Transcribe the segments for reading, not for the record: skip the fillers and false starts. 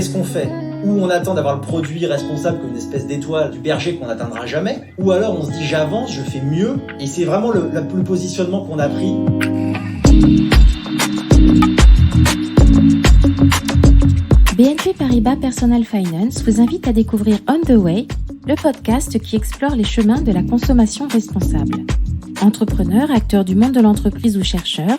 qu'est-ce qu'on fait ? Ou on attend d'avoir le produit responsable comme une espèce d'étoile du berger qu'on n'atteindra jamais, ou alors on se dit j'avance, je fais mieux, et c'est vraiment le positionnement qu'on a pris. BNP Paribas Personal Finance vous invite à découvrir On the Way, le podcast qui explore les chemins de la consommation responsable. Entrepreneurs, acteurs du monde de l'entreprise ou chercheurs,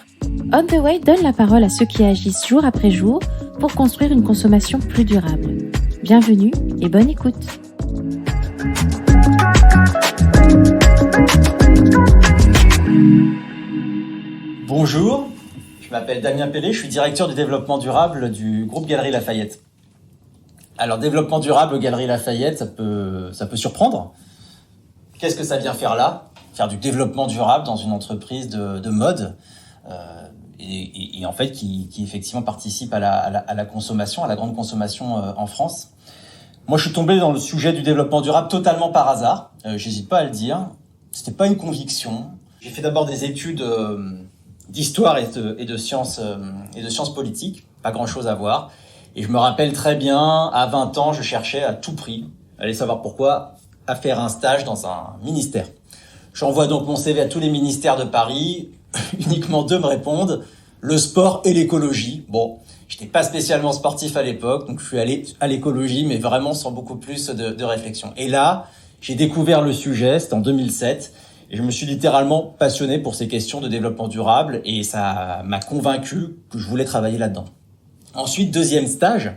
On the Way donne la parole à ceux qui agissent jour après jour pour construire une consommation plus durable. Bienvenue et bonne écoute. Bonjour, je m'appelle Damien Pellet, je suis directeur du développement durable du groupe Galeries Lafayette. Alors, développement durable, Galeries Lafayette, ça peut surprendre. Qu'est-ce que ça vient faire là ? Faire du développement durable dans une entreprise de mode et en fait qui effectivement participe à la consommation, à la grande consommation en France. Moi, je suis tombé dans le sujet du développement durable totalement par hasard. J'hésite pas à le dire. C'était pas une conviction. J'ai fait d'abord des études d'histoire et de sciences politiques. Pas grand-chose à voir. Et je me rappelle très bien, à 20 ans, je cherchais à tout prix, allez savoir pourquoi, à faire un stage dans un ministère. J'envoie donc mon CV à tous les ministères de Paris. Uniquement 2 me répondent, le sport et l'écologie. Bon, j'étais pas spécialement sportif à l'époque, donc je suis allé à l'écologie, mais vraiment sans beaucoup plus de réflexion. Et là, j'ai découvert le sujet, c'était en 2007, et je me suis littéralement passionné pour ces questions de développement durable, et ça m'a convaincu que je voulais travailler là-dedans. Ensuite, 2e stage,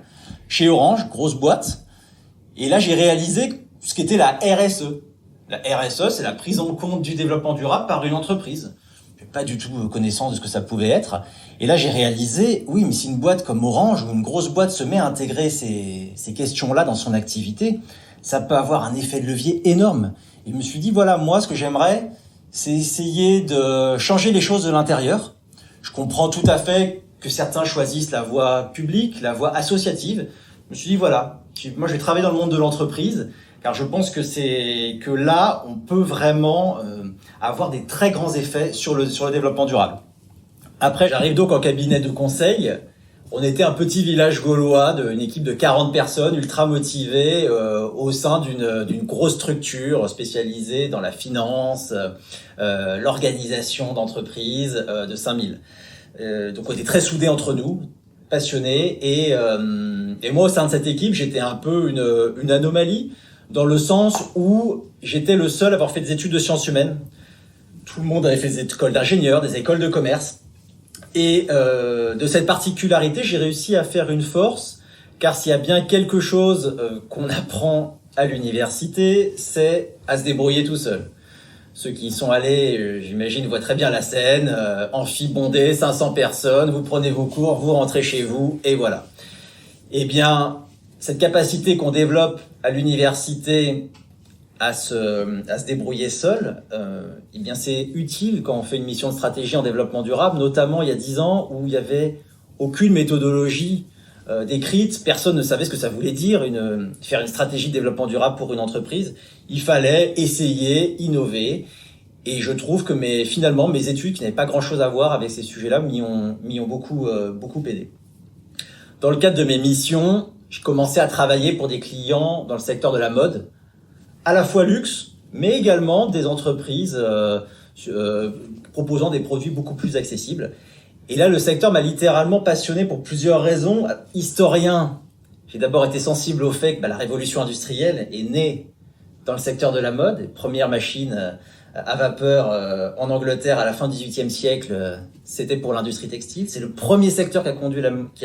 chez Orange, grosse boîte, et là j'ai réalisé ce qu'était la RSE. La RSE, c'est la prise en compte du développement durable par une entreprise. J'ai pas du tout connaissance de ce que ça pouvait être. Et là, j'ai réalisé, oui, mais si une boîte comme Orange ou une grosse boîte se met à intégrer ces questions-là dans son activité, ça peut avoir un effet de levier énorme. Et je me suis dit, voilà, moi, ce que j'aimerais, c'est essayer de changer les choses de l'intérieur. Je comprends tout à fait que certains choisissent la voie publique, la voie associative. Je me suis dit, voilà, moi, je vais travailler dans le monde de l'entreprise, car je pense que là, on peut vraiment avoir des très grands effets sur le développement durable. Après, j'arrive donc en cabinet de conseil. On était un petit village gaulois d'une équipe de 40 personnes ultra motivées au sein d'une grosse structure spécialisée dans la finance, l'organisation d'entreprises de 5000. Donc on était très soudés entre nous, passionnés. Et moi, au sein de cette équipe, j'étais un peu une anomalie, dans le sens où j'étais le seul à avoir fait des études de sciences humaines. Tout le monde avait fait des écoles d'ingénieurs, des écoles de commerce. Et de cette particularité, j'ai réussi à faire une force, car s'il y a bien quelque chose qu'on apprend à l'université, c'est à se débrouiller tout seul. Ceux qui y sont allés, j'imagine, voient très bien la scène, amphi bondé, 500 personnes, vous prenez vos cours, vous rentrez chez vous, et voilà. Eh bien, cette capacité qu'on développe à l'université à se débrouiller seul, eh bien c'est utile quand on fait une mission de stratégie en développement durable, notamment il y a 10 ans où il y avait aucune méthodologie décrite, personne ne savait ce que ça voulait dire faire une stratégie de développement durable pour une entreprise. Il fallait essayer, innover, et je trouve que finalement mes études qui n'avaient pas grand-chose à voir avec ces sujets-là m'y ont beaucoup aidé. Dans le cadre de mes missions, j'ai commencé à travailler pour des clients dans le secteur de la mode, à la fois luxe, mais également des entreprises proposant des produits beaucoup plus accessibles. Et là, le secteur m'a littéralement passionné pour plusieurs raisons. Historien, j'ai d'abord été sensible au fait que la révolution industrielle est née dans le secteur de la mode. Les premières machines à vapeur en Angleterre à la fin du XVIIIe siècle, c'était pour l'industrie textile. C'est le premier secteur qui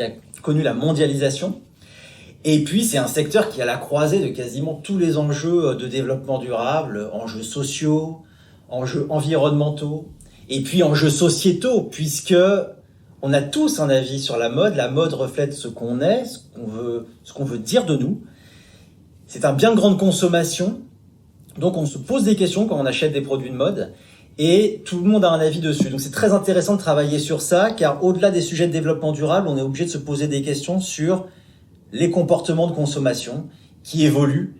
a connu la mondialisation. Et puis, c'est un secteur qui est à la croisée de quasiment tous les enjeux de développement durable, enjeux sociaux, enjeux environnementaux, et puis enjeux sociétaux, puisque on a tous un avis sur la mode. La mode reflète ce qu'on est, ce qu'on veut dire de nous. C'est un bien de grande consommation, donc on se pose des questions quand on achète des produits de mode, et tout le monde a un avis dessus. Donc c'est très intéressant de travailler sur ça, car au-delà des sujets de développement durable, on est obligé de se poser des questions sur les comportements de consommation qui évoluent,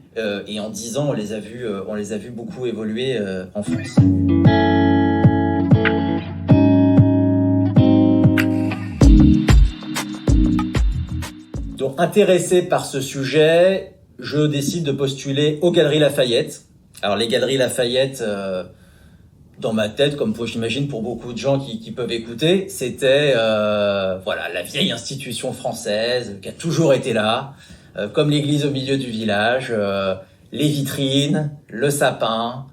et en 10 ans, on les a vus beaucoup évoluer en France. Donc, intéressé par ce sujet, je décide de postuler aux Galeries Lafayette. Alors, les Galeries Lafayette, dans ma tête, comme j'imagine pour beaucoup de gens qui peuvent écouter, c'était la vieille institution française qui a toujours été là, comme l'église au milieu du village, les vitrines, le sapin.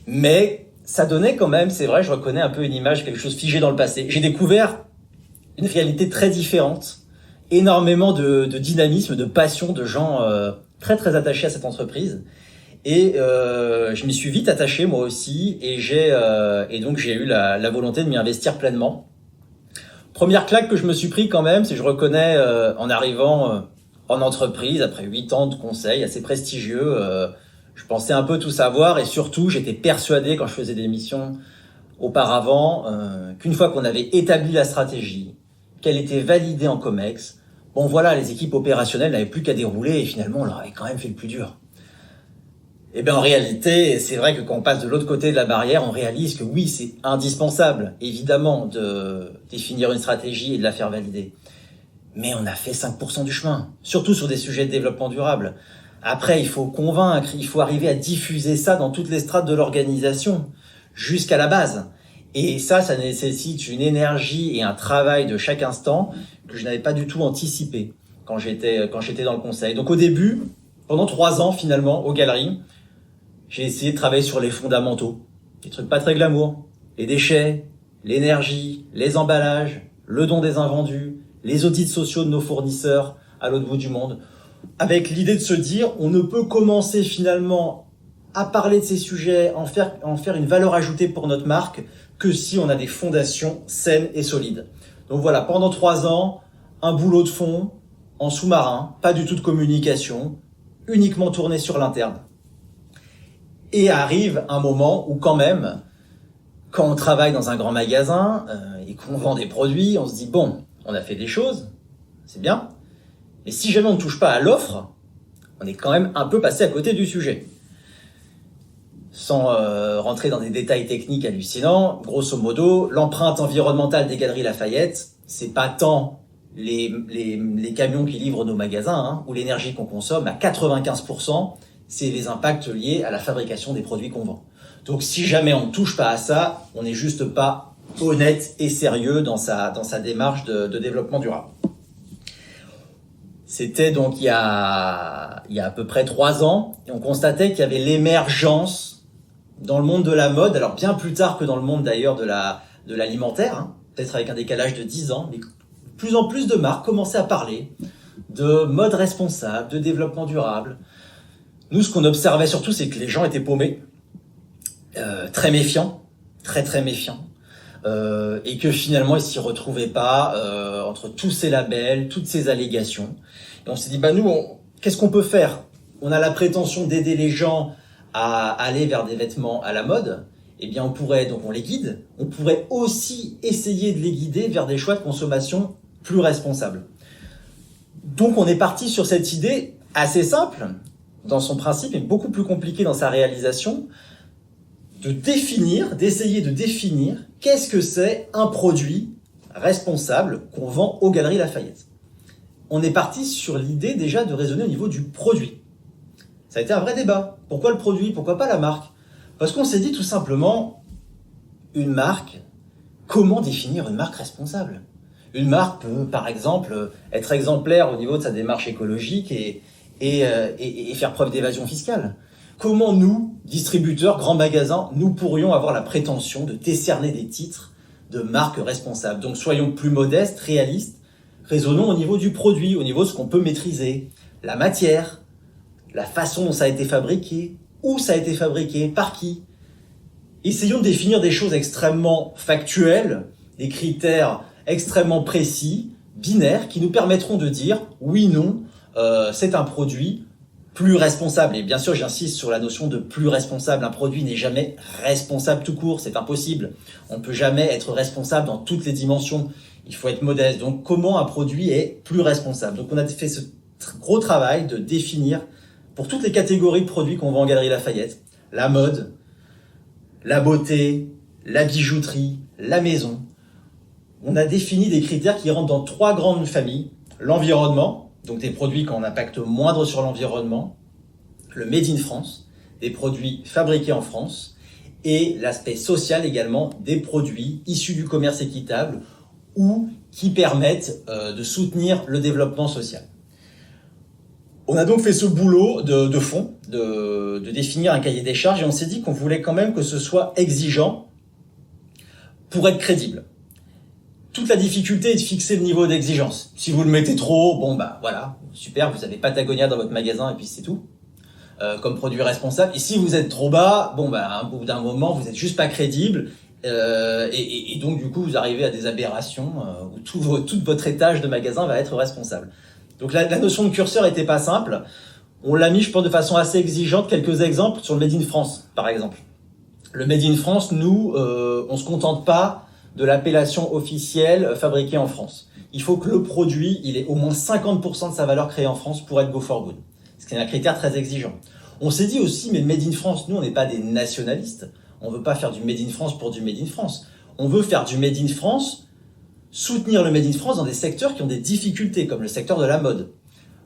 Mais ça donnait quand même, c'est vrai, je reconnais un peu une image, quelque chose figé dans le passé. J'ai découvert une réalité très différente, énormément de dynamisme, de passion, de gens très très attachés à cette entreprise. Et je m'y suis vite attaché moi aussi, et donc j'ai eu la volonté de m'y investir pleinement. Première claque que je me suis pris quand même, c'est je reconnais en arrivant en entreprise après 8 ans de conseil assez prestigieux, je pensais un peu tout savoir, et surtout j'étais persuadé quand je faisais des missions auparavant qu'une fois qu'on avait établi la stratégie, qu'elle était validée en COMEX, bon voilà, les équipes opérationnelles n'avaient plus qu'à dérouler, et finalement on leur avait quand même fait le plus dur. Eh bien, en réalité, c'est vrai que quand on passe de l'autre côté de la barrière, on réalise que oui, c'est indispensable, évidemment, de définir une stratégie et de la faire valider. Mais on a fait 5% du chemin, surtout sur des sujets de développement durable. Après, il faut convaincre, il faut arriver à diffuser ça dans toutes les strates de l'organisation, jusqu'à la base. Et ça nécessite une énergie et un travail de chaque instant que je n'avais pas du tout anticipé quand j'étais dans le conseil. Donc au début, pendant 3 ans finalement, aux galeries, j'ai essayé de travailler sur les fondamentaux, des trucs pas très glamour, les déchets, l'énergie, les emballages, le don des invendus, les audits sociaux de nos fournisseurs à l'autre bout du monde, avec l'idée de se dire, on ne peut commencer finalement à parler de ces sujets, en faire une valeur ajoutée pour notre marque, que si on a des fondations saines et solides. Donc voilà, pendant 3 ans, un boulot de fond, en sous-marin, pas du tout de communication, uniquement tourné sur l'interne. Et arrive un moment où quand même, quand on travaille dans un grand magasin et qu'on vend des produits, on se dit bon, on a fait des choses, c'est bien, mais si jamais on ne touche pas à l'offre, on est quand même un peu passé à côté du sujet. Sans rentrer dans des détails techniques hallucinants, grosso modo, l'empreinte environnementale des Galeries Lafayette, c'est pas tant les camions qui livrent nos magasins ou l'énergie qu'on consomme, à 95%, c'est les impacts liés à la fabrication des produits qu'on vend. Donc si jamais on ne touche pas à ça, on n'est juste pas honnête et sérieux dans sa démarche de développement durable. C'était donc il y a à peu près 3 ans, et on constatait qu'il y avait l'émergence dans le monde de la mode, alors bien plus tard que dans le monde d'ailleurs de l'alimentaire, peut-être avec un décalage de 10 ans, mais de plus en plus de marques commençaient à parler de mode responsable, de développement durable. Nous, ce qu'on observait surtout, c'est que les gens étaient paumés, très méfiants, très très méfiants, et que finalement, ils s'y retrouvaient pas entre tous ces labels, toutes ces allégations. Et on s'est dit, nous, qu'est-ce qu'on peut faire ? On a la prétention d'aider les gens à aller vers des vêtements à la mode. Eh bien, on les guide. On pourrait aussi essayer de les guider vers des choix de consommation plus responsables. Donc, on est parti sur cette idée assez simple dans son principe, mais beaucoup plus compliqué dans sa réalisation, d'essayer de définir qu'est-ce que c'est un produit responsable qu'on vend aux Galeries Lafayette. On est parti sur l'idée déjà de raisonner au niveau du produit. Ça a été un vrai débat. Pourquoi le produit ? Pourquoi pas la marque ? Parce qu'on s'est dit tout simplement, une marque, comment définir une marque responsable ? Une marque peut, par exemple, être exemplaire au niveau de sa démarche écologique et faire preuve d'évasion fiscale. Comment nous, distributeurs, grands magasins, nous pourrions avoir la prétention de décerner des titres de marques responsables ? Donc soyons plus modestes, réalistes, raisonnons au niveau du produit, au niveau de ce qu'on peut maîtriser, la matière, la façon dont ça a été fabriqué, où ça a été fabriqué, par qui. Essayons de définir des choses extrêmement factuelles, des critères extrêmement précis, binaires, qui nous permettront de dire oui, non, c'est un produit plus responsable. Et bien sûr, j'insiste sur la notion de plus responsable. Un produit n'est jamais responsable tout court, c'est impossible. On ne peut jamais être responsable dans toutes les dimensions. Il faut être modeste. Donc, comment un produit est plus responsable ? Donc, on a fait ce gros travail de définir pour toutes les catégories de produits qu'on vend en Galeries Lafayette, la mode, la beauté, la bijouterie, la maison. On a défini des critères qui rentrent dans 3 grandes familles. L'environnement, donc des produits qui ont un impact moindre sur l'environnement, le Made in France, des produits fabriqués en France, et l'aspect social également, des produits issus du commerce équitable ou qui permettent de soutenir le développement social. On a donc fait ce boulot de fond, de définir un cahier des charges, et on s'est dit qu'on voulait quand même que ce soit exigeant pour être crédible. Toute la difficulté est de fixer le niveau d'exigence. Si vous le mettez trop haut, voilà, super, vous avez Patagonia dans votre magasin et puis c'est tout, comme produit responsable. Et si vous êtes trop bas, au bout d'un moment, vous êtes juste pas crédible, et donc du coup, vous arrivez à des aberrations où tout votre étage de magasin va être responsable. Donc la notion de curseur était pas simple. On l'a mis, je pense, de façon assez exigeante. Quelques exemples sur le Made in France, par exemple. Le Made in France, nous, on se contente pas de l'appellation officielle fabriquée en France. Il faut que le produit, il ait au moins 50% de sa valeur créée en France pour être Go for Good. Ce qui est un critère très exigeant. On s'est dit aussi, mais le Made in France, nous, on n'est pas des nationalistes. On veut pas faire du Made in France pour du Made in France. On veut faire du Made in France, soutenir le Made in France dans des secteurs qui ont des difficultés, comme le secteur de la mode.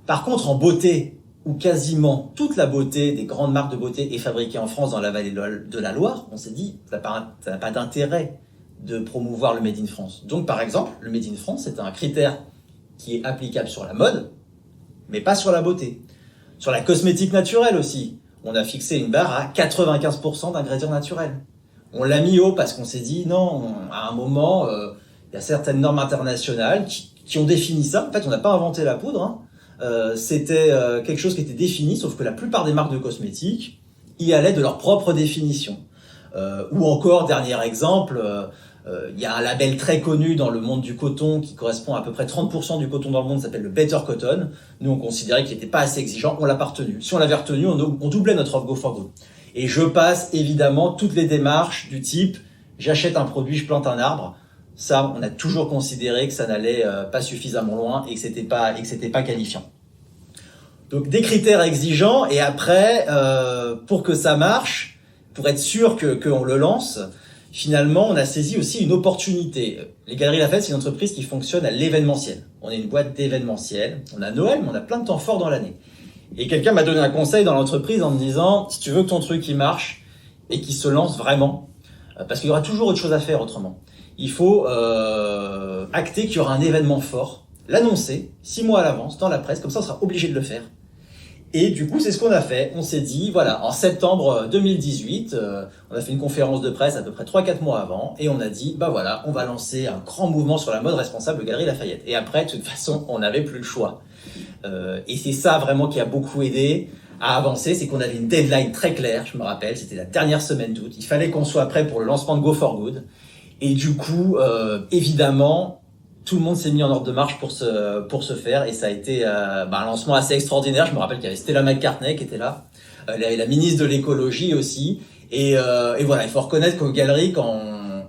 Par contre, en beauté, où quasiment toute la beauté des grandes marques de beauté est fabriquée en France dans la vallée de la Loire, on s'est dit, ça n'a pas d'intérêt de promouvoir le Made in France. Donc, par exemple, le Made in France, c'est un critère qui est applicable sur la mode, mais pas sur la beauté. Sur la cosmétique naturelle aussi, on a fixé une barre à 95% d'ingrédients naturels. On l'a mis haut parce qu'on s'est dit, non, à un moment, il y a certaines normes internationales qui ont défini ça. En fait, on n'a pas inventé la poudre, c'était quelque chose qui était défini, sauf que la plupart des marques de cosmétiques y allaient de leur propre définition. Ou encore, dernier exemple, il y a un label très connu dans le monde du coton qui correspond à peu près 30% du coton dans le monde, s'appelle le Better Cotton. Nous, on considérait qu'il n'était pas assez exigeant, on l'a pas retenu. Si on l'avait retenu, on doublait notre offre Go for Good. Et je passe évidemment toutes les démarches du type j'achète un produit, je plante un arbre. Ça, on a toujours considéré que ça n'allait pas suffisamment loin et que c'était pas qualifiant. Donc des critères exigeants, et après, pour que ça marche, pour être sûr qu'on le lance, finalement, on a saisi aussi une opportunité. Les Galeries Lafayette, c'est une entreprise qui fonctionne à l'événementiel. On est une boîte d'événementiel. On a Noël, mais on a plein de temps forts dans l'année. Et quelqu'un m'a donné un conseil dans l'entreprise en me disant, si tu veux que ton truc il marche et qu'il se lance vraiment, parce qu'il y aura toujours autre chose à faire autrement, il faut acter qu'il y aura un événement fort, l'annoncer 6 mois à l'avance dans la presse, comme ça on sera obligé de le faire. Et du coup, c'est ce qu'on a fait. On s'est dit, voilà, en septembre 2018, on a fait une conférence de presse à peu près 3-4 mois avant, et on a dit, voilà, on va lancer un grand mouvement sur la mode responsable aux Galeries Lafayette. Et après, de toute façon, on n'avait plus le choix. Et c'est ça vraiment qui a beaucoup aidé à avancer, c'est qu'on avait une deadline très claire, je me rappelle, c'était la dernière semaine d'août. Il fallait qu'on soit prêt pour le lancement de Go for Good. Et du coup, évidemment, tout le monde s'est mis en ordre de marche pour se faire, et ça a été un lancement assez extraordinaire. Je me rappelle qu'il y avait Stella McCartney qui était là, la ministre de l'écologie aussi, et voilà, il faut reconnaître qu'aux galeries, quand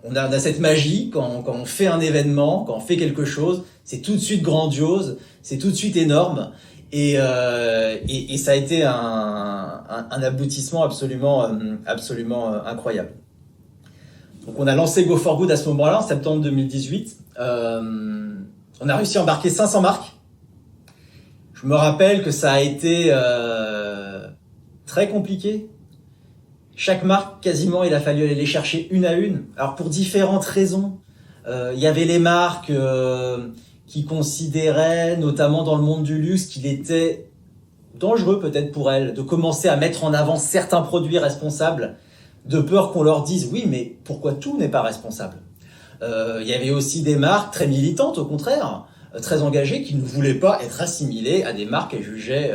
on a cette magie, quand on fait un événement, quand on fait quelque chose, c'est tout de suite grandiose, c'est tout de suite énorme, et ça a été un aboutissement absolument incroyable. Donc on a lancé Go for Good à ce moment-là, en septembre 2018. On a réussi à embarquer 500 marques. Je me rappelle que ça a été très compliqué. Chaque marque, quasiment, il a fallu aller les chercher une à une. Alors pour différentes raisons. Il y avait les marques qui considéraient, notamment dans le monde du luxe, qu'il était dangereux peut-être pour elles de commencer à mettre en avant certains produits responsables, de peur qu'on leur dise « oui, mais pourquoi tout n'est pas responsable ?» Il y avait aussi des marques très militantes, au contraire, très engagées, qui ne voulaient pas être assimilées à des marques qu'elles jugeaient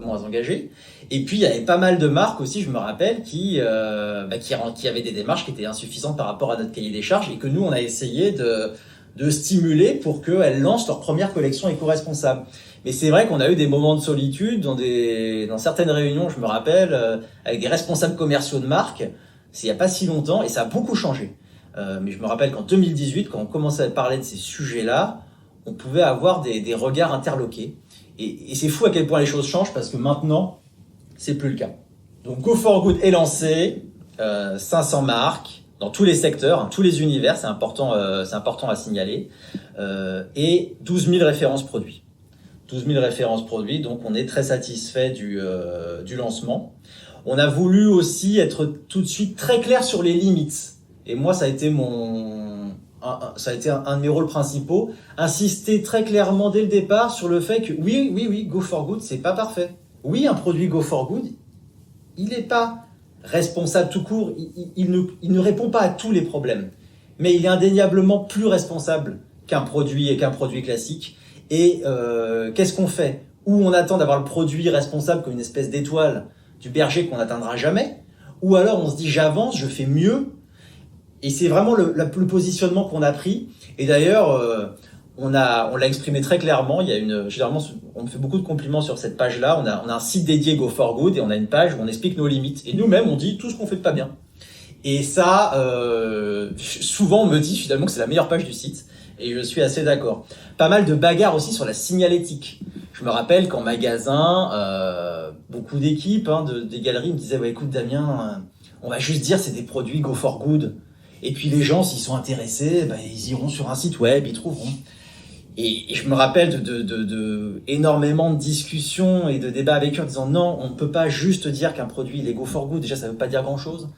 moins engagées. Et puis, il y avait pas mal de marques aussi, je me rappelle, qui avaient des démarches qui étaient insuffisantes par rapport à notre cahier des charges, et que nous, on a essayé de stimuler pour qu'elles lancent leur première collection éco-responsable. Mais c'est vrai qu'on a eu des moments de solitude dans certaines réunions, je me rappelle, avec des responsables commerciaux de marques, c'est il n'y a pas si longtemps, et ça a beaucoup changé. Mais je me rappelle qu'en 2018, quand on commençait à parler de ces sujets-là, on pouvait avoir des regards interloqués. Et c'est fou à quel point les choses changent, parce que maintenant, c'est plus le cas. Donc Go for Good est lancé, 500 marques, dans tous les secteurs, tous les univers, c'est important à signaler, et 12 000 références produits. 12 000 références produits, donc on est très satisfait du lancement. On a voulu aussi être tout de suite très clair sur les limites. Et moi, ça a été un de mes rôles principaux, insister très clairement dès le départ sur le fait que oui, Go for Good, c'est pas parfait. Oui, un produit Go for Good, il n'est pas responsable tout court, il ne répond pas à tous les problèmes, mais il est indéniablement plus responsable qu'un produit classique. Et qu'est-ce qu'on fait? Ou on attend d'avoir le produit responsable comme une espèce d'étoile du berger qu'on n'atteindra jamais, ou alors on se dit j'avance, je fais mieux. Et c'est vraiment le positionnement qu'on a pris. Et d'ailleurs, on l'a exprimé très clairement. Généralement, on me fait beaucoup de compliments sur cette page-là. On a un site dédié Go for Good et on a une page où on explique nos limites. Et nous-mêmes, on dit tout ce qu'on fait de pas bien. Et ça, souvent, on me dit finalement que c'est la meilleure page du site. Et je suis assez d'accord. Pas mal de bagarres aussi sur la signalétique. Je me rappelle qu'en magasin, beaucoup d'équipes des galeries me disaient écoute Damien, on va juste dire c'est des produits Go for Good. Et puis les gens, s'ils sont intéressés, ils iront sur un site web, ils trouveront. Et je me rappelle de énormément de discussions et de débats avec eux en disant non, on ne peut pas juste dire qu'un produit il est Go for Good. Déjà, ça ne veut pas dire grand-chose.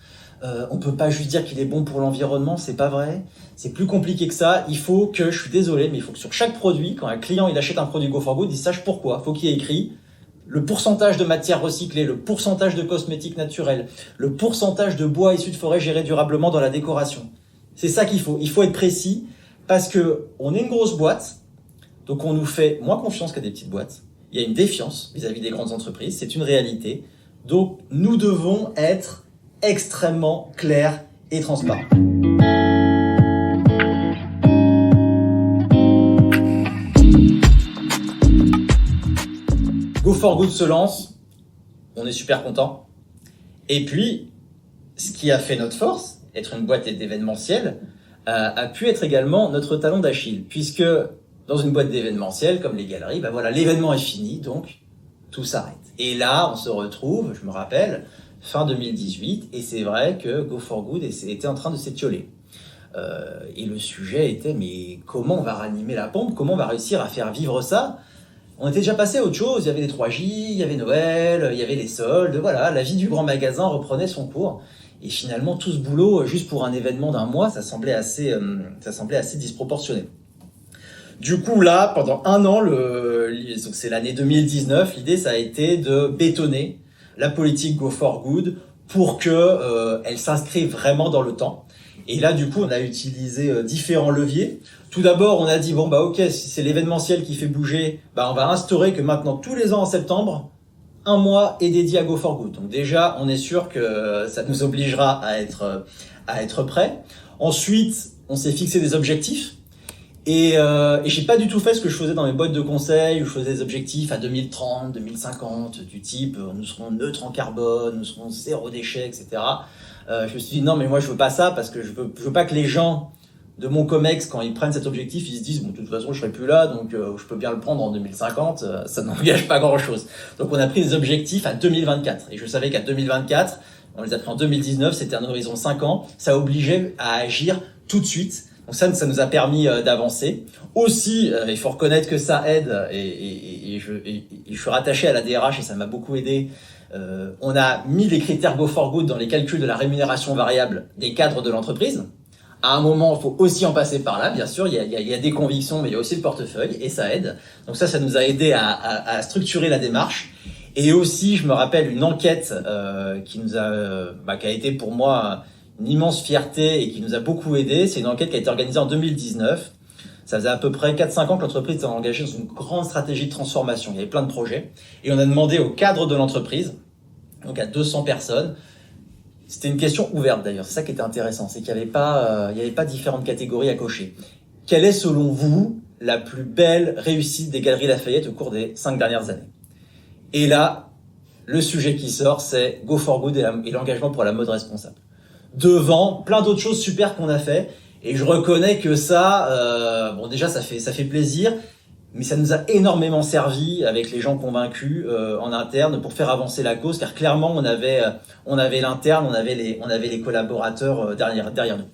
On ne peut pas juste dire qu'il est bon pour l'environnement, c'est pas vrai. C'est plus compliqué que ça. Il faut que, je suis désolé, mais il faut que sur chaque produit, quand un client il achète un produit Go for Good, il sache pourquoi. Il faut qu'il y ait écrit le pourcentage de matières recyclées, le pourcentage de cosmétiques naturels, le pourcentage de bois issu de forêt géré durablement dans la décoration. C'est ça qu'il faut. Il faut être précis parce que on est une grosse boîte, donc on nous fait moins confiance qu'à des petites boîtes. Il y a une défiance vis-à-vis des grandes entreprises, c'est une réalité. Donc nous devons être extrêmement clairs et transparents. Go for Good se lance, on est super content. Et puis, ce qui a fait notre force, être une boîte d'événementiel, a pu être également notre talon d'Achille. Puisque dans une boîte d'événementiel, comme les galeries, l'événement est fini, donc tout s'arrête. Et là, on se retrouve, je me rappelle, fin 2018, et c'est vrai que Go for Good était en train de s'étioler. Et le sujet était, mais comment on va ranimer la pompe? Comment on va réussir à faire vivre ça? On était déjà passé à autre chose, il y avait les 3J, il y avait Noël, il y avait les soldes, voilà, la vie du grand magasin reprenait son cours. Et finalement, tout ce boulot, juste pour un événement d'un mois, ça semblait assez disproportionné. Du coup, là, pendant un an, donc c'est l'année 2019, l'idée, ça a été de bétonner la politique Go for Good pour que elle s'inscrive vraiment dans le temps. Et là, du coup, on a utilisé différents leviers. Tout d'abord, on a dit, ok, si c'est l'événementiel qui fait bouger, on va instaurer que maintenant, tous les ans en septembre, un mois est dédié à Go for Good. Donc déjà, on est sûr que ça nous obligera à être prêts. Ensuite, on s'est fixé des objectifs. Et j'ai pas du tout fait ce que je faisais dans mes boîtes de conseil, où je faisais des objectifs à 2030, 2050, du type nous serons neutres en carbone, nous serons zéro déchet, etc. Je me suis dit non, mais moi je veux pas ça parce que je veux pas que les gens de mon COMEX, quand ils prennent cet objectif, ils se disent de toute façon je serai plus là, donc je peux bien le prendre en 2050, ça n'engage pas grand chose. Donc on a pris des objectifs à 2024 et je savais qu'à 2024, on les a pris en 2019, c'était un horizon 5 ans, ça obligeait à agir tout de suite. Donc ça nous a permis d'avancer. Aussi, il faut reconnaître que ça aide et je suis rattaché à la DRH et ça m'a beaucoup aidé. On a mis les critères Go for Good dans les calculs de la rémunération variable des cadres de l'entreprise. À un moment, il faut aussi en passer par là, bien sûr. Il y a des convictions, mais il y a aussi le portefeuille et ça aide. Donc ça nous a aidé à structurer la démarche. Et aussi, je me rappelle une enquête qui a été pour moi une immense fierté et qui nous a beaucoup aidé. C'est une enquête qui a été organisée en 2019. Ça faisait à peu près 4-5 ans que l'entreprise était engagée dans une grande stratégie de transformation. Il y avait plein de projets. Et on a demandé au cadre de l'entreprise, donc à 200 personnes, c'était une question ouverte d'ailleurs, c'est ça qui était intéressant, c'est qu'il n'y avait pas différentes catégories à cocher. Quelle est selon vous la plus belle réussite des Galeries Lafayette au cours des 5 dernières années? Et là, le sujet qui sort, c'est Go for Good et l'engagement pour la mode responsable. Devant plein d'autres choses super qu'on a fait, et je reconnais que ça, déjà ça fait plaisir, mais ça nous a énormément servi avec les gens convaincus en interne pour faire avancer la cause, car clairement on avait l'interne, on avait les collaborateurs derrière nous.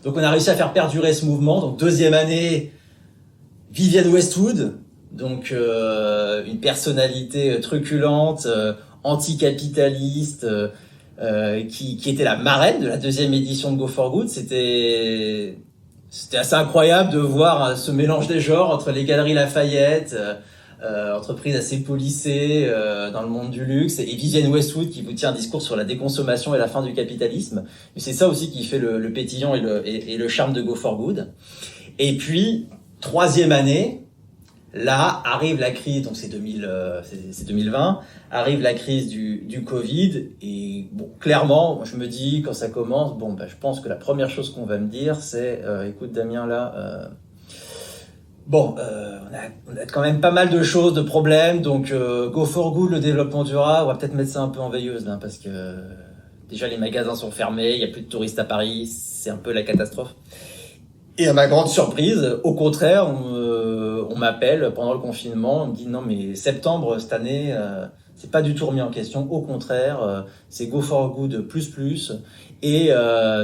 Donc on a réussi à faire perdurer ce mouvement. Donc deuxième année, Vivienne Westwood, Donc une personnalité truculente, anticapitaliste, qui était la marraine de la deuxième édition de Go for Good. C'était assez incroyable de voir ce mélange des genres entre les Galeries Lafayette, entreprise assez policée dans le monde du luxe, et Vivienne Westwood qui vous tient un discours sur la déconsommation et la fin du capitalisme. Mais c'est ça aussi qui fait le pétillant et le charme de Go for Good. Et puis, troisième année, là arrive la crise, donc c'est 2020, arrive la crise du Covid, et bon, clairement, je me dis, quand ça commence, je pense que la première chose qu'on va me dire, c'est, écoute Damien, là, on a quand même pas mal de choses, de problèmes, donc Go for Good, le développement durable, on va peut-être mettre ça un peu en veilleuse, là, parce que déjà les magasins sont fermés, il y a plus de touristes à Paris, c'est un peu la catastrophe. Et à ma grande surprise, au contraire, on m'appelle pendant le confinement, on me dit non mais septembre cette année, c'est pas du tout remis en question, au contraire, c'est Go for Good plus, et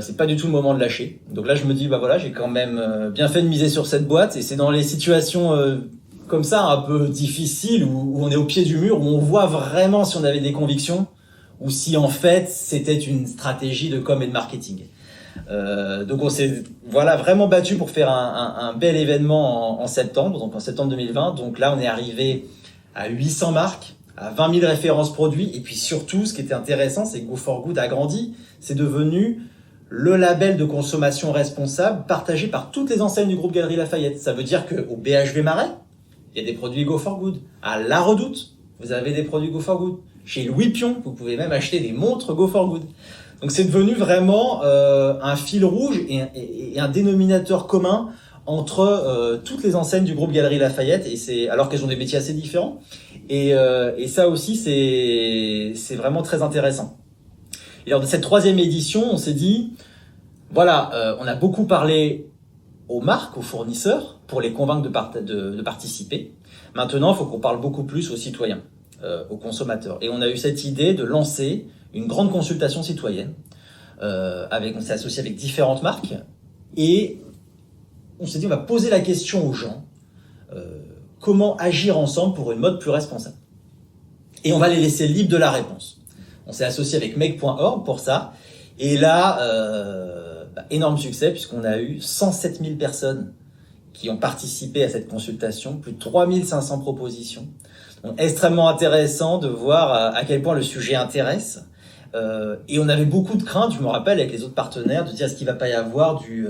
c'est pas du tout le moment de lâcher. Donc là je me dis j'ai quand même bien fait de miser sur cette boîte, et c'est dans les situations comme ça un peu difficiles où on est au pied du mur, où on voit vraiment si on avait des convictions ou si en fait c'était une stratégie de com et de marketing. Donc on s'est vraiment battu pour faire un bel événement en septembre, donc en septembre 2020. Donc là on est arrivé à 800 marques, à 20 000 références produits, et puis surtout ce qui était intéressant, c'est que Go for Good a grandi, c'est devenu le label de consommation responsable partagé par toutes les enseignes du groupe Galeries Lafayette. Ça veut dire qu'au BHV Marais, il y a des produits Go for Good. À La Redoute, vous avez des produits Go for Good. Chez Louis Pion, vous pouvez même acheter des montres Go for Good. Donc c'est devenu vraiment un fil rouge et un dénominateur commun entre toutes les enseignes du groupe Galeries Lafayette, et c'est alors qu'elles ont des métiers assez différents. Et ça aussi c'est vraiment très intéressant. Et lors de cette troisième édition, on s'est dit on a beaucoup parlé aux marques, aux fournisseurs pour les convaincre de participer. Maintenant, il faut qu'on parle beaucoup plus aux citoyens, aux consommateurs. Et on a eu cette idée de lancer une grande consultation citoyenne. On s'est associé avec différentes marques et on s'est dit on va poser la question aux gens, comment agir ensemble pour une mode plus responsable. Et on va les laisser libres de la réponse. On s'est associé avec make.org pour ça. Et là, énorme succès puisqu'on a eu 107 000 personnes qui ont participé à cette consultation, plus de 3500 propositions. Donc, extrêmement intéressant de voir à quel point le sujet intéresse. Et on avait beaucoup de craintes, je me rappelle, avec les autres partenaires, de dire est-ce qu'il va pas y avoir du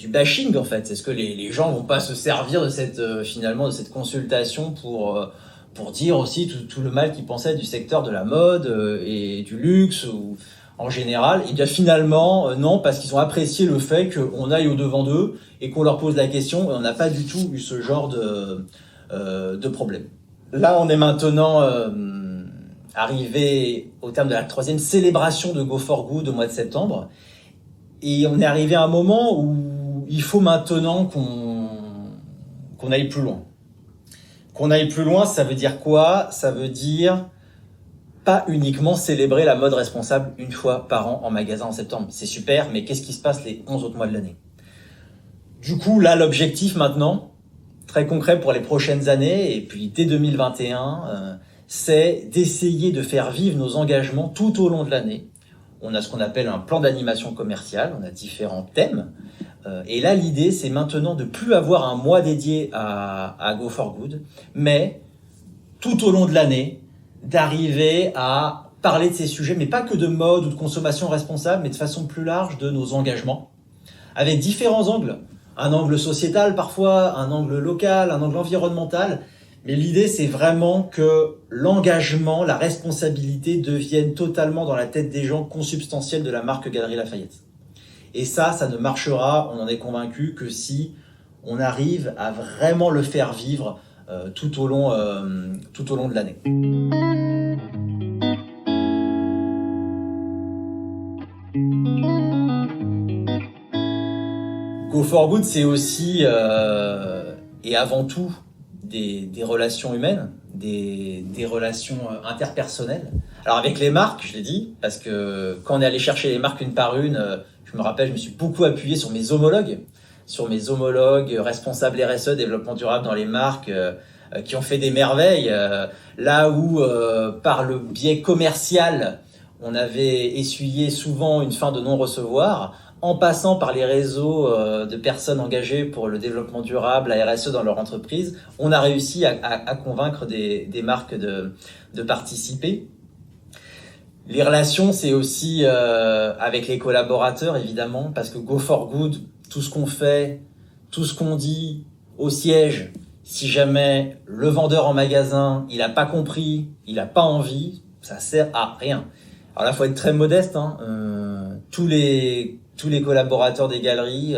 bashing en fait. Est-ce que les gens vont pas se servir de cette consultation pour dire aussi tout le mal qu'ils pensaient du secteur de la mode et du luxe ou en général. Et bien finalement non, parce qu'ils ont apprécié le fait qu'on aille au devant d'eux et qu'on leur pose la question, et on n'a pas du tout eu ce genre de problème. Là on est maintenant arrivé au terme de la troisième célébration de Go for Good au mois de septembre, et on est arrivé à un moment où il faut maintenant qu'on aille plus loin. Qu'on aille plus loin, ça veut dire quoi? Ça veut dire pas uniquement célébrer la mode responsable une fois par an en magasin en septembre. C'est super, mais qu'est-ce qui se passe les 11 autres mois de l'année? Du coup, là, l'objectif maintenant, très concret pour les prochaines années, et puis dès 2021, c'est d'essayer de faire vivre nos engagements tout au long de l'année. On a ce qu'on appelle un plan d'animation commerciale, on a différents thèmes. Et là, l'idée, c'est maintenant de plus avoir un mois dédié à Go for Good, mais tout au long de l'année, d'arriver à parler de ces sujets, mais pas que de mode ou de consommation responsable, mais de façon plus large de nos engagements, avec différents angles. Un angle sociétal parfois, un angle local, un angle environnemental. Mais l'idée, c'est vraiment que l'engagement, la responsabilité deviennent totalement dans la tête des gens consubstantiels de la marque Galeries Lafayette. Et ça ne marchera, on en est convaincu, que si on arrive à vraiment le faire vivre tout au long de l'année. Go for Good, c'est aussi et avant tout des relations humaines, des relations interpersonnelles. Alors avec les marques, je l'ai dit, parce que quand on est allé chercher les marques une par une, je me rappelle, je me suis beaucoup appuyé sur mes homologues, sur mes homologues responsables RSE, développement durable dans les marques, qui ont fait des merveilles. Là où, par le biais commercial, on avait essuyé souvent une fin de non-recevoir, en passant par les réseaux de personnes engagées pour le développement durable, la RSE dans leur entreprise, on a réussi à convaincre des marques de participer. Les relations, c'est aussi avec les collaborateurs, évidemment, parce que Go for Good, tout ce qu'on fait, tout ce qu'on dit au siège, si jamais le vendeur en magasin, il a pas compris, il a pas envie, ça sert à rien. Alors là, faut être très modeste, hein. Tous les collaborateurs des galeries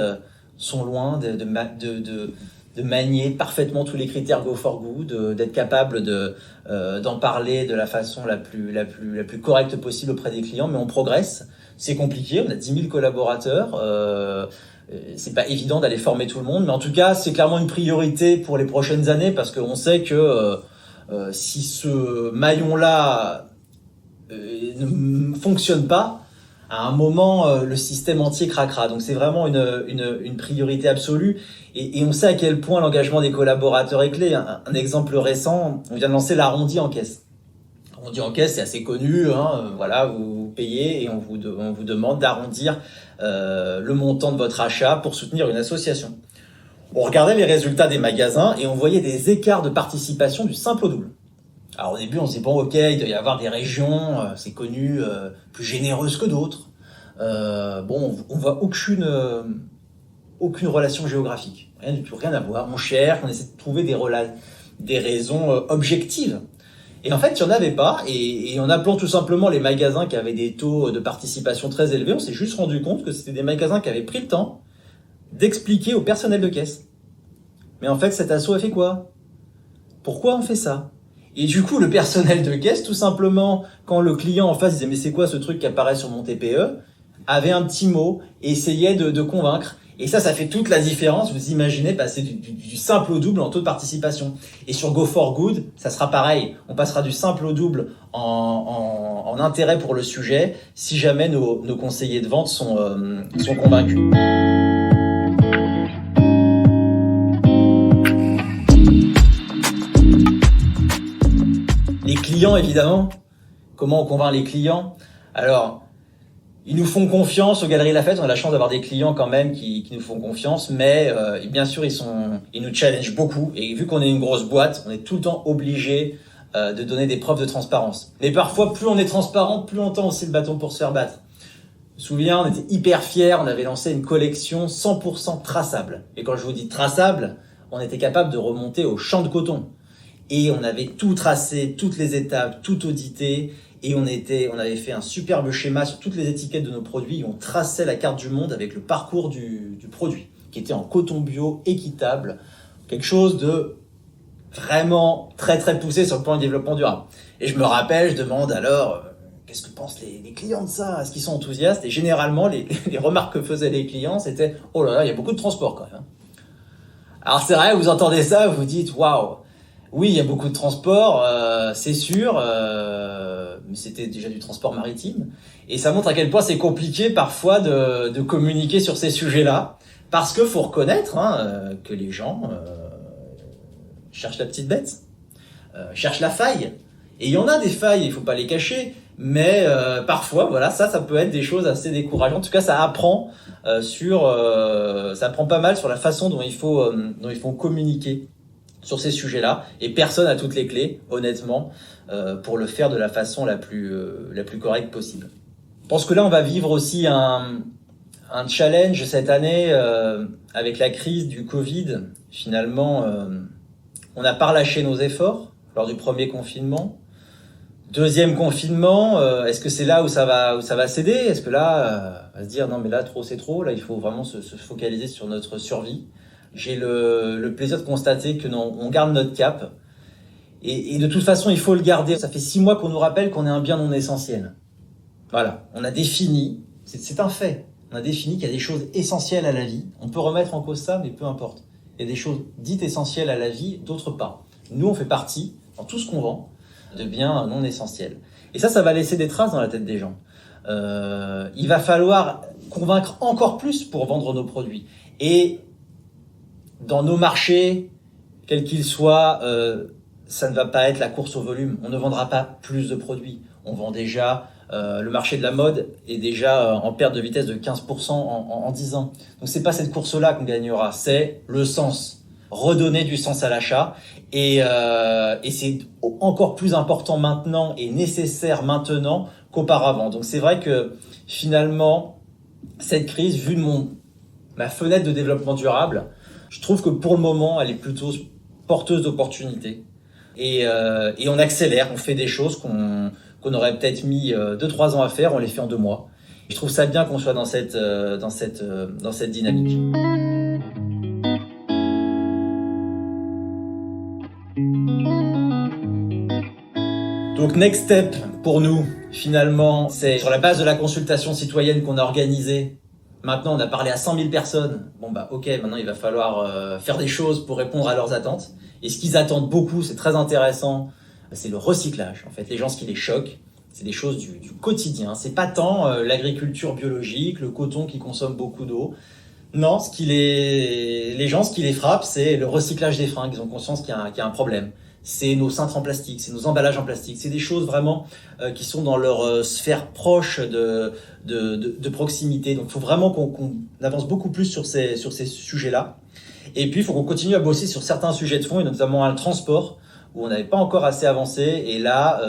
sont loin de manier parfaitement tous les critères Go for Good, d'être capable d'en parler de la façon la plus correcte possible auprès des clients, mais on progresse. C'est compliqué, on a 10 000 collaborateurs, c'est pas évident d'aller former tout le monde, mais en tout cas, c'est clairement une priorité pour les prochaines années parce qu'on sait que si ce maillon-là ne fonctionne pas, à un moment, le système entier craquera. Donc c'est vraiment une priorité absolue. Et on sait à quel point l'engagement des collaborateurs est clé. Un exemple récent, on vient de lancer l'arrondi en caisse. L'arrondi en caisse, c'est assez connu. Voilà, vous payez et on vous demande d'arrondir le montant de votre achat pour soutenir une association. On regardait les résultats des magasins et on voyait des écarts de participation du simple au double. Alors au début, on se dit bon, ok, il doit y avoir des régions, c'est connu, plus généreuses que d'autres. On voit aucune relation géographique, rien du tout, rien à voir. On cherche, on essaie de trouver des raisons objectives. Et en fait, il n'y en avait pas. Et en appelant tout simplement les magasins qui avaient des taux de participation très élevés, on s'est juste rendu compte que c'était des magasins qui avaient pris le temps d'expliquer au personnel de caisse. Mais en fait, cet asso a fait quoi? Pourquoi on fait ça? Et du coup, le personnel de caisse, tout simplement, quand le client en face disait « mais c'est quoi ce truc qui apparaît sur mon TPE ?» avait un petit mot et essayait de convaincre. Et ça fait toute la différence. Vous imaginez passer du simple au double en taux de participation. Et sur Go for Good, ça sera pareil. On passera du simple au double en intérêt pour le sujet si jamais nos conseillers de vente sont convaincus. Les clients, évidemment. Comment on convainc les clients? Alors, ils nous font confiance aux Galeries Lafayette. On a la chance d'avoir des clients quand même qui nous font confiance, mais bien sûr, ils nous challengent beaucoup. Et vu qu'on est une grosse boîte, on est tout le temps obligé de donner des preuves de transparence. Mais parfois, plus on est transparent, plus on tend aussi le bâton pour se faire battre. Je me souviens, on était hyper fiers. On avait lancé une collection 100% traçable. Et quand je vous dis traçable, on était capable de remonter au champ de coton. Et on avait tout tracé, toutes les étapes, tout audité. Et on avait fait un superbe schéma sur toutes les étiquettes de nos produits. Et on traçait la carte du monde avec le parcours du produit, qui était en coton bio, équitable. Quelque chose de vraiment très très poussé sur le plan du développement durable. Et je me rappelle, je demande alors, qu'est-ce que pensent les clients de ça? Est-ce qu'ils sont enthousiastes? Et généralement, les remarques que faisaient les clients, c'était « oh là là, il y a beaucoup de transport quand même ». Alors c'est vrai, vous entendez ça, vous vous dites « waouh ». Oui, il y a beaucoup de transport, c'est sûr, mais c'était déjà du transport maritime. Et ça montre à quel point c'est compliqué parfois de communiquer sur ces sujets-là, parce que faut reconnaître que les gens cherchent la petite bête, cherchent la faille. Et il y en a des failles, il faut pas les cacher, mais parfois, voilà, ça peut être des choses assez décourageantes. En tout cas, ça apprend ça apprend pas mal sur la façon dont il faut communiquer sur ces sujets-là, et personne n'a toutes les clés, honnêtement, pour le faire de la façon la plus correcte possible. Je pense que là, on va vivre aussi un challenge cette année avec la crise du Covid. Finalement, on n'a pas relâché nos efforts lors du premier confinement. Deuxième confinement, est-ce que c'est là où ça va céder? Est-ce que là, on va se dire non mais là trop c'est trop, là il faut vraiment se focaliser sur notre survie? J'ai le plaisir de constater que non, on garde notre cap. Et de toute façon, il faut le garder. Ça fait 6 mois qu'on nous rappelle qu'on est un bien non essentiel. Voilà, on a défini, c'est un fait, on a défini qu'il y a des choses essentielles à la vie. On peut remettre en cause ça, mais peu importe. Il y a des choses dites essentielles à la vie, d'autres pas. Nous, on fait partie, dans tout ce qu'on vend, de biens non essentiels. Et ça va laisser des traces dans la tête des gens. Il va falloir convaincre encore plus pour vendre nos produits. Et dans nos marchés, quels qu'ils soient, ça ne va pas être la course au volume. On ne vendra pas plus de produits. On vend déjà, le marché de la mode est déjà en perte de vitesse de 15% en 10 ans. Donc c'est pas cette course-là qu'on gagnera, c'est le sens. Redonner du sens à l'achat. Et c'est encore plus important maintenant et nécessaire maintenant qu'auparavant. Donc c'est vrai que finalement, cette crise, vu de ma fenêtre de développement durable, je trouve que pour le moment, elle est plutôt porteuse d'opportunités. Et on accélère, on fait des choses qu'on aurait peut-être mis 2-3 ans à faire, on les fait en 2 mois. Je trouve ça bien qu'on soit dans cette dynamique. Donc next step pour nous, finalement, c'est sur la base de la consultation citoyenne qu'on a organisée. Maintenant, on a parlé à 100 000 personnes. Bon bah ok, maintenant il va falloir faire des choses pour répondre à leurs attentes. Et ce qu'ils attendent beaucoup, c'est très intéressant, c'est le recyclage. En fait, les gens, ce qui les choque, c'est des choses du quotidien. C'est pas tant l'agriculture biologique, le coton qui consomme beaucoup d'eau. Non, les gens, ce qui les frappe, c'est le recyclage des fringues. Ils ont conscience qu'il y a un problème. C'est nos cintres en plastique, c'est nos emballages en plastique. C'est des choses vraiment qui sont dans leur sphère proche de proximité. Donc, il faut vraiment qu'on avance beaucoup plus sur ces sujets-là. Et puis, il faut qu'on continue à bosser sur certains sujets de fond, et notamment le transport, où on n'avait pas encore assez avancé. Et là,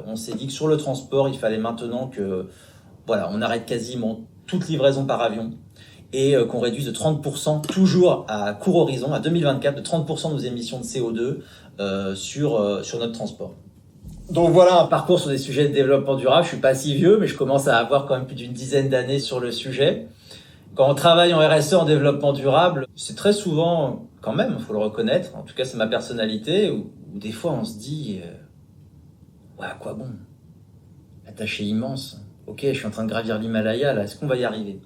on s'est dit que sur le transport, il fallait maintenant que, voilà, on arrête quasiment toute livraison par avion et qu'on réduise de 30%, toujours à court horizon, à 2024, de 30% de nos émissions de CO2 sur notre transport. Donc voilà un parcours sur des sujets de développement durable. Je suis pas si vieux, mais je commence à avoir quand même plus d'une dizaine d'années sur le sujet. Quand on travaille en RSE, en développement durable, c'est très souvent, quand même, il faut le reconnaître, en tout cas c'est ma personnalité, où des fois on se dit ouais, à quoi bon? La tâche est immense. Ok, je suis en train de gravir l'Himalaya, là, est-ce qu'on va y arriver?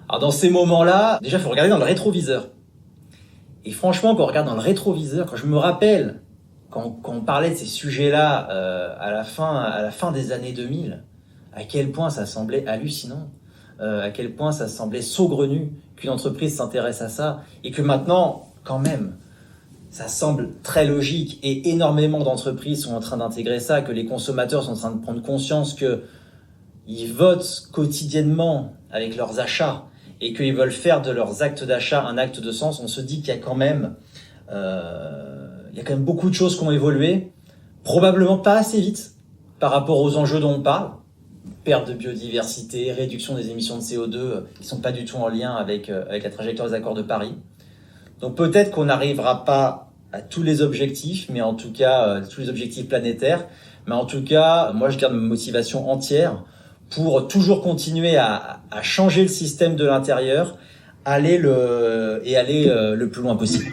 Alors dans ces moments-là, déjà il faut regarder dans le rétroviseur. Et franchement, quand on regarde dans le rétroviseur, quand je me rappelle, quand on parlait de ces sujets-là à la fin des années 2000, à quel point ça semblait hallucinant. À quel point ça semblait saugrenu qu'une entreprise s'intéresse à ça, et que maintenant, quand même, ça semble très logique, et énormément d'entreprises sont en train d'intégrer ça, que les consommateurs sont en train de prendre conscience qu'ils votent quotidiennement avec leurs achats, et qu'ils veulent faire de leurs actes d'achat un acte de sens. On se dit qu'il y a quand même beaucoup de choses qui ont évolué, probablement pas assez vite par rapport aux enjeux dont on parle. Perte de biodiversité, réduction des émissions de CO2 qui sont pas du tout en lien avec la trajectoire des accords de Paris. Donc peut-être qu'on n'arrivera pas à tous les objectifs, mais en tout cas tous les objectifs planétaires. Mais en tout cas, moi je garde ma motivation entière pour toujours continuer à changer le système de l'intérieur, aller le plus loin possible.